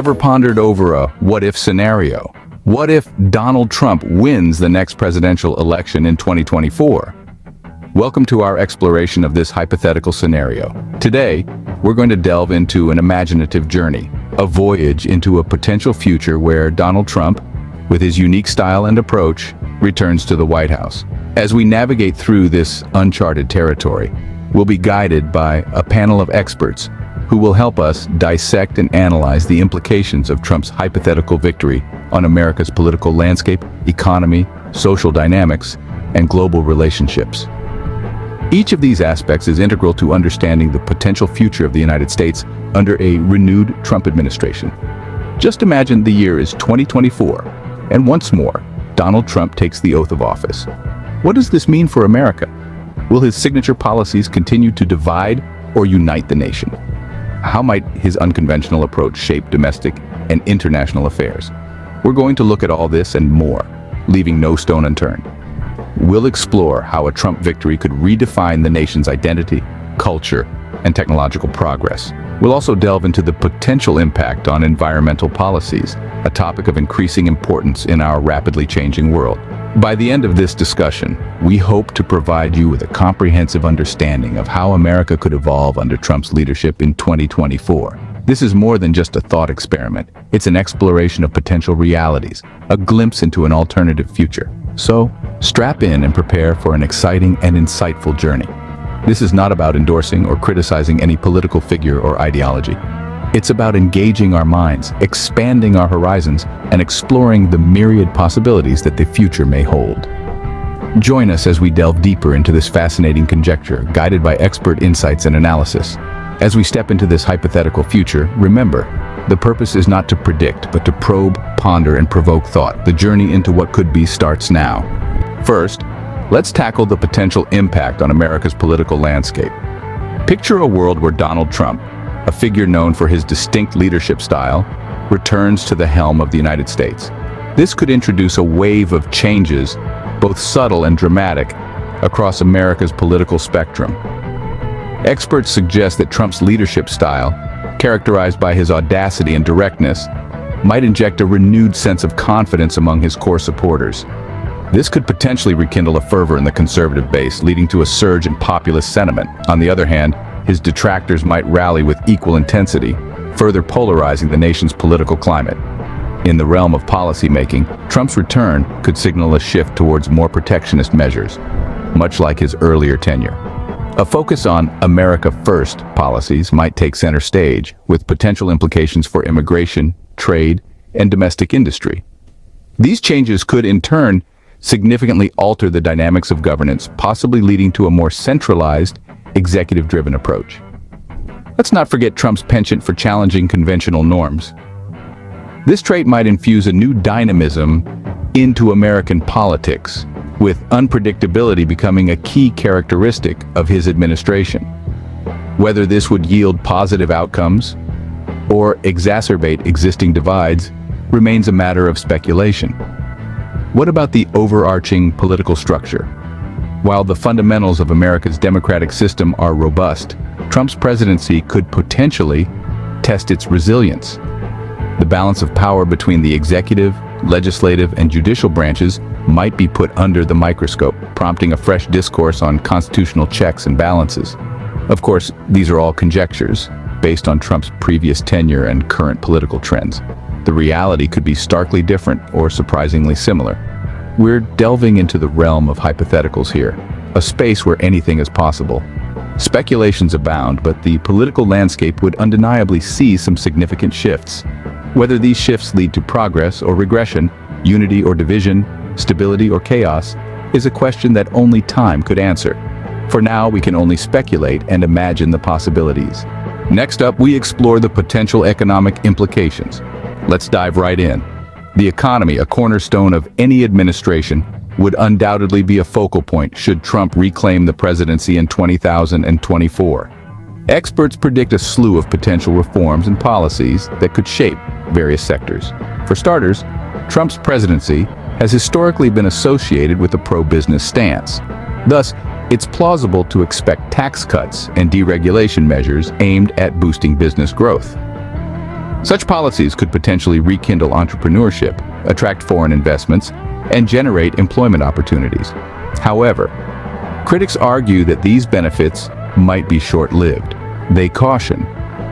Ever pondered over a what-if scenario? What if Donald Trump wins the next presidential election in 2024? Welcome to our exploration of this hypothetical scenario. Today, we're going to delve into an imaginative journey, a voyage into a potential future where Donald Trump, with his unique style and approach, returns to the White House. As we navigate through this uncharted territory, we'll be guided by a panel of experts who will help us dissect and analyze the implications of Trump's hypothetical victory on America's political landscape, economy, social dynamics, and global relationships. Each of these aspects is integral to understanding the potential future of the United States under a renewed Trump administration. Just imagine the year is 2024, and once more, Donald Trump takes the oath of office. What does this mean for America? Will his signature policies continue to divide or unite the nation? How might his unconventional approach shape domestic and international affairs? We're going to look at all this and more, leaving no stone unturned. We'll explore how a Trump victory could redefine the nation's identity, culture, and technological progress. We'll also delve into the potential impact on environmental policies, a topic of increasing importance in our rapidly changing world. By the end of this discussion, we hope to provide you with a comprehensive understanding of how America could evolve under Trump's leadership in 2024. This is more than just a thought experiment. It's an exploration of potential realities, a glimpse into an alternative future. So, strap in and prepare for an exciting and insightful journey. This is not about endorsing or criticizing any political figure or ideology. It's about engaging our minds, expanding our horizons, and exploring the myriad possibilities that the future may hold. Join us as we delve deeper into this fascinating conjecture, guided by expert insights and analysis. As we step into this hypothetical future, remember, the purpose is not to predict, but to probe, ponder, and provoke thought. The journey into what could be starts now. First, let's tackle the potential impact on America's political landscape. Picture a world where Donald Trump, a figure known for his distinct leadership style, returns to the helm of the United States. This could introduce a wave of changes, both subtle and dramatic, across America's political spectrum. Experts suggest that Trump's leadership style, characterized by his audacity and directness, might inject a renewed sense of confidence among his core supporters. This could potentially rekindle a fervor in the conservative base, leading to a surge in populist sentiment. On the other hand, his detractors might rally with equal intensity, further polarizing the nation's political climate. In the realm of policymaking, Trump's return could signal a shift towards more protectionist measures, much like his earlier tenure. A focus on America First policies might take center stage, with potential implications for immigration, trade, and domestic industry. These changes could, in turn, significantly alter the dynamics of governance, possibly leading to a more centralized, executive-driven approach. Let's not forget Trump's penchant for challenging conventional norms. This trait might infuse a new dynamism into American politics, with unpredictability becoming a key characteristic of his administration. Whether this would yield positive outcomes or exacerbate existing divides remains a matter of speculation. What about the overarching political structure? While the fundamentals of America's democratic system are robust, Trump's presidency could potentially test its resilience. The balance of power between the executive, legislative, and judicial branches might be put under the microscope, prompting a fresh discourse on constitutional checks and balances. Of course, these are all conjectures, based on Trump's previous tenure and current political trends. The reality could be starkly different or surprisingly similar. We're delving into the realm of hypotheticals here, a space where anything is possible. Speculations abound, but the political landscape would undeniably see some significant shifts. Whether these shifts lead to progress or regression, unity or division, stability or chaos, is a question that only time could answer. For now, we can only speculate and imagine the possibilities. Next up, we explore the potential economic implications. Let's dive right in. The economy, a cornerstone of any administration, would undoubtedly be a focal point should Trump reclaim the presidency in 2024. Experts predict a slew of potential reforms and policies that could shape various sectors. For starters, Trump's presidency has historically been associated with a pro-business stance. Thus, it's plausible to expect tax cuts and deregulation measures aimed at boosting business growth. Such policies could potentially rekindle entrepreneurship, attract foreign investments, and generate employment opportunities. However, critics argue that these benefits might be short-lived. They caution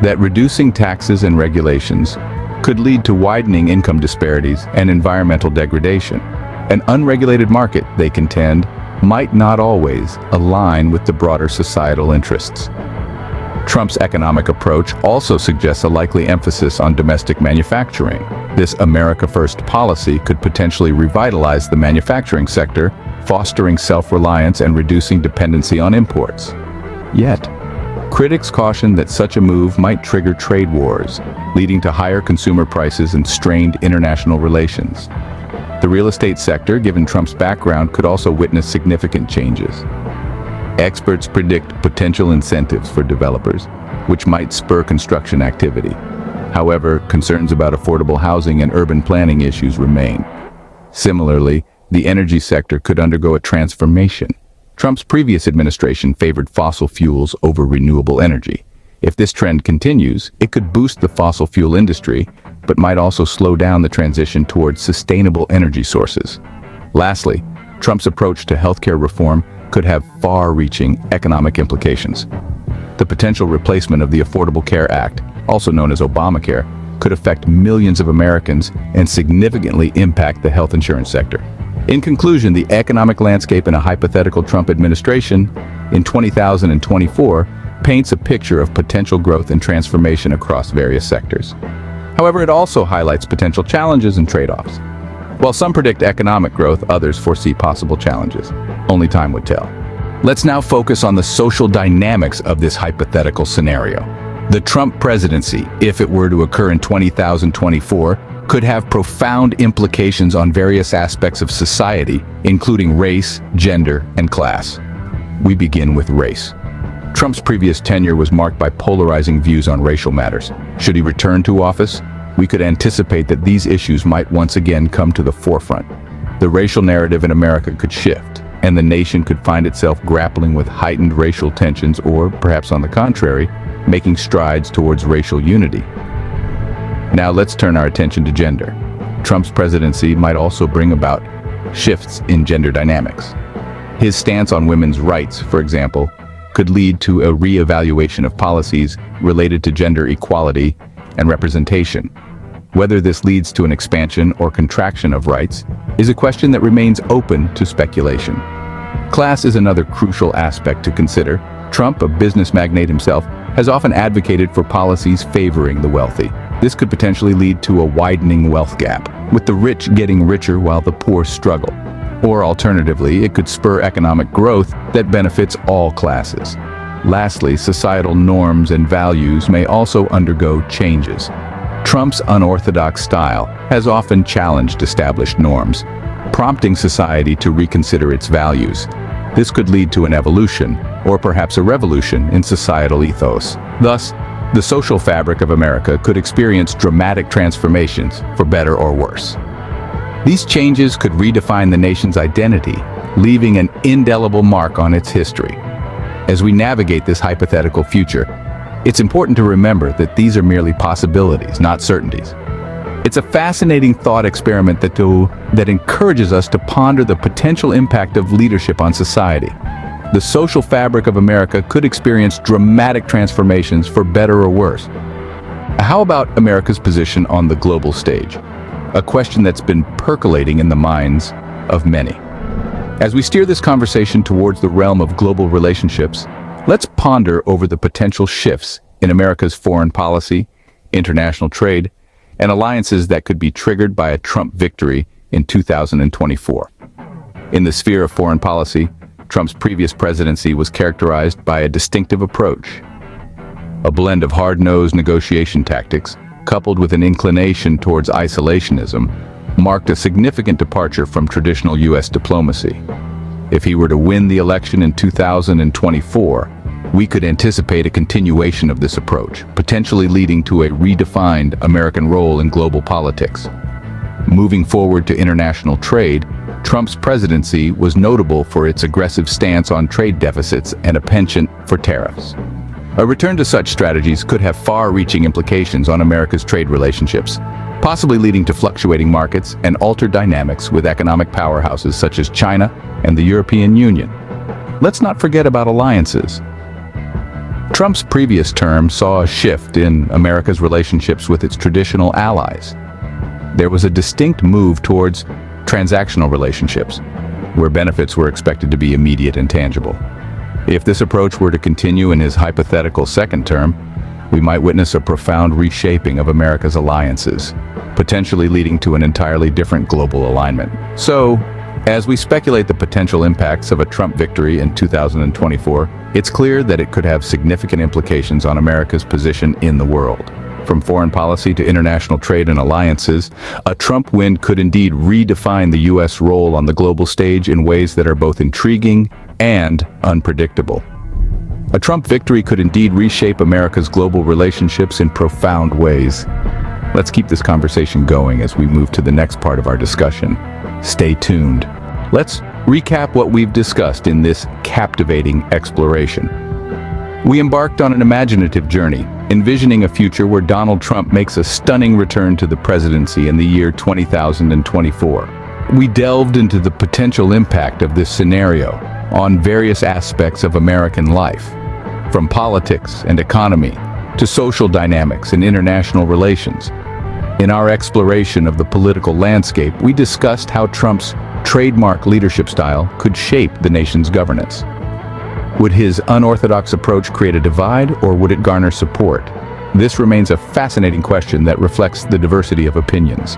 that reducing taxes and regulations could lead to widening income disparities and environmental degradation. An unregulated market, they contend, might not always align with the broader societal interests. Trump's economic approach also suggests a likely emphasis on domestic manufacturing. This America First policy could potentially revitalize the manufacturing sector, fostering self-reliance and reducing dependency on imports. Yet, critics caution that such a move might trigger trade wars, leading to higher consumer prices and strained international relations. The real estate sector, given Trump's background, could also witness significant changes. Experts predict potential incentives for developers, which might spur construction activity. However, concerns about affordable housing and urban planning issues remain. Similarly, the energy sector could undergo a transformation. Trump's previous administration favored fossil fuels over renewable energy. If this trend continues, it could boost the fossil fuel industry, but might also slow down the transition towards sustainable energy sources. Lastly, Trump's approach to healthcare reform could have far-reaching economic implications. The potential replacement of the Affordable Care Act, also known as Obamacare, could affect millions of Americans and significantly impact the health insurance sector. In conclusion, the economic landscape in a hypothetical Trump administration in 2024 paints a picture of potential growth and transformation across various sectors. However, it also highlights potential challenges and trade-offs. While some predict economic growth, others foresee possible challenges. Only time would tell. Let's now focus on the social dynamics of this hypothetical scenario. The Trump presidency, if it were to occur in 2024, could have profound implications on various aspects of society, including race, gender, and class. We begin with race. Trump's previous tenure was marked by polarizing views on racial matters. Should he return to office, we could anticipate that these issues might once again come to the forefront. The racial narrative in America could shift, and the nation could find itself grappling with heightened racial tensions or, perhaps on the contrary, making strides towards racial unity. Now let's turn our attention to gender. Trump's presidency might also bring about shifts in gender dynamics. His stance on women's rights, for example, could lead to a re-evaluation of policies related to gender equality and representation. Whether this leads to an expansion or contraction of rights is a question that remains open to speculation. Class is another crucial aspect to consider. Trump, a business magnate himself, has often advocated for policies favoring the wealthy. This could potentially lead to a widening wealth gap, with the rich getting richer while the poor struggle. Or alternatively, it could spur economic growth that benefits all classes. Lastly, societal norms and values may also undergo changes. Trump's unorthodox style has often challenged established norms, prompting society to reconsider its values. This could lead to an evolution, or perhaps a revolution, in societal ethos. Thus, the social fabric of America could experience dramatic transformations, for better or worse. These changes could redefine the nation's identity, leaving an indelible mark on its history. As we navigate this hypothetical future, it's important to remember that these are merely possibilities, not certainties. It's a fascinating thought experiment that encourages us to ponder the potential impact of leadership on society. The social fabric of America could experience dramatic transformations, for better or worse. How about America's position on the global stage? A question that's been percolating in the minds of many. As we steer this conversation towards the realm of global relationships, let's ponder over the potential shifts in America's foreign policy, international trade, and alliances that could be triggered by a Trump victory in 2024. In the sphere of foreign policy, Trump's previous presidency was characterized by a distinctive approach. A blend of hard-nosed negotiation tactics, coupled with an inclination towards isolationism, marked a significant departure from traditional U.S. diplomacy. If he were to win the election in 2024, we could anticipate a continuation of this approach, potentially leading to a redefined American role in global politics. Moving forward to international trade, Trump's presidency was notable for its aggressive stance on trade deficits and a penchant for tariffs. A return to such strategies could have far-reaching implications on America's trade relationships, possibly leading to fluctuating markets and altered dynamics with economic powerhouses such as China and the European Union. Let's not forget about alliances. Trump's previous term saw a shift in America's relationships with its traditional allies. There was a distinct move towards transactional relationships, where benefits were expected to be immediate and tangible. If this approach were to continue in his hypothetical second term, we might witness a profound reshaping of America's alliances, potentially leading to an entirely different global alignment. So, as we speculate the potential impacts of a Trump victory in 2024, it's clear that it could have significant implications on America's position in the world. From foreign policy to international trade and alliances, a Trump win could indeed redefine the U.S. role on the global stage in ways that are both intriguing and unpredictable. A Trump victory could indeed reshape America's global relationships in profound ways. Let's keep this conversation going as we move to the next part of our discussion. Stay tuned. Let's recap what we've discussed in this captivating exploration. We embarked on an imaginative journey, envisioning a future where Donald Trump makes a stunning return to the presidency in the year 2024. We delved into the potential impact of this scenario on various aspects of American life, from politics and economy to social dynamics and international relations. In our exploration of the political landscape, we discussed how Trump's trademark leadership style could shape the nation's governance. Would his unorthodox approach create a divide, or would it garner support? This remains a fascinating question that reflects the diversity of opinions.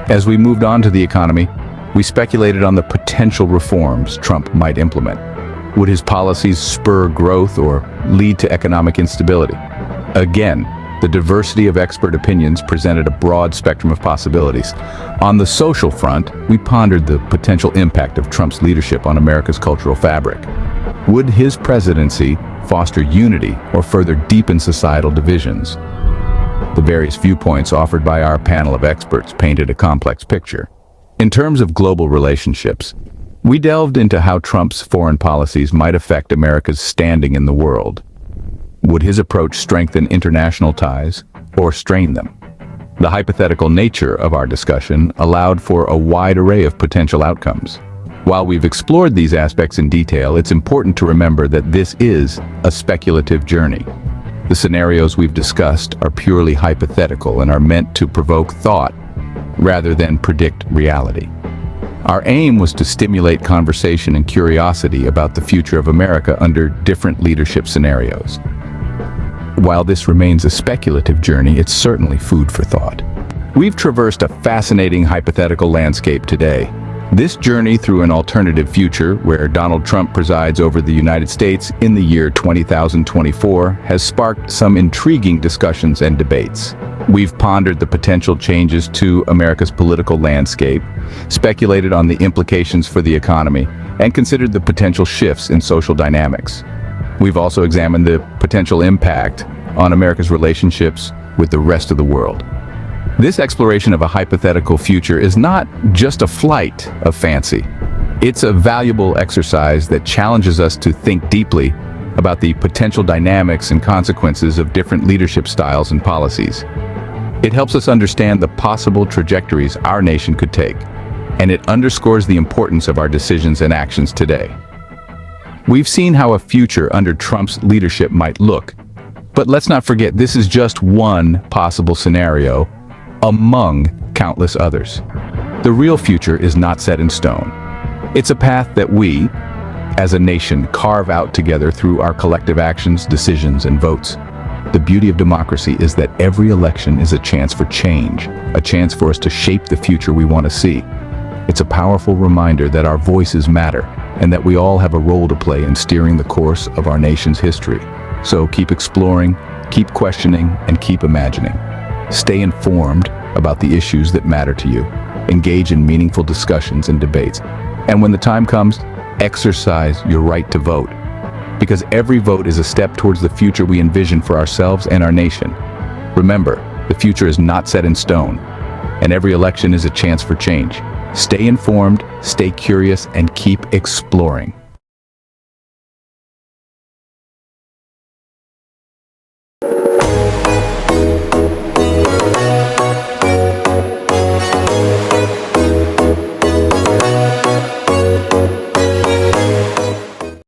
As we moved on to the economy, we speculated on the potential reforms Trump might implement. Would his policies spur growth or lead to economic instability? Again, the diversity of expert opinions presented a broad spectrum of possibilities. On the social front, we pondered the potential impact of Trump's leadership on America's cultural fabric. Would his presidency foster unity or further deepen societal divisions? The various viewpoints offered by our panel of experts painted a complex picture. In terms of global relationships, we delved into how Trump's foreign policies might affect America's standing in the world. Would his approach strengthen international ties or strain them? The hypothetical nature of our discussion allowed for a wide array of potential outcomes. While we've explored these aspects in detail, it's important to remember that this is a speculative journey. The scenarios we've discussed are purely hypothetical and are meant to provoke thought rather than predict reality. Our aim was to stimulate conversation and curiosity about the future of America under different leadership scenarios. While this remains a speculative journey, it's certainly food for thought. We've traversed a fascinating hypothetical landscape today. This journey through an alternative future where Donald Trump presides over the United States in the year 2024 has sparked some intriguing discussions and debates. We've pondered the potential changes to America's political landscape, speculated on the implications for the economy, and considered the potential shifts in social dynamics. We've also examined the potential impact on America's relationships with the rest of the world. This exploration of a hypothetical future is not just a flight of fancy. It's a valuable exercise that challenges us to think deeply about the potential dynamics and consequences of different leadership styles and policies. It helps us understand the possible trajectories our nation could take, and it underscores the importance of our decisions and actions today. We've seen how a future under Trump's leadership might look, but let's not forget this is just one possible scenario among countless others. The real future is not set in stone. It's a path that we, as a nation, carve out together through our collective actions, decisions, and votes. The beauty of democracy is that every election is a chance for change, a chance for us to shape the future we want to see. It's a powerful reminder that our voices matter, and that we all have a role to play in steering the course of our nation's history. So keep exploring, keep questioning, and keep imagining. Stay informed about the issues that matter to you. Engage in meaningful discussions and debates. And when the time comes, exercise your right to vote. Because every vote is a step towards the future we envision for ourselves and our nation. Remember, the future is not set in stone, and every election is a chance for change. Stay informed, stay curious, and keep exploring.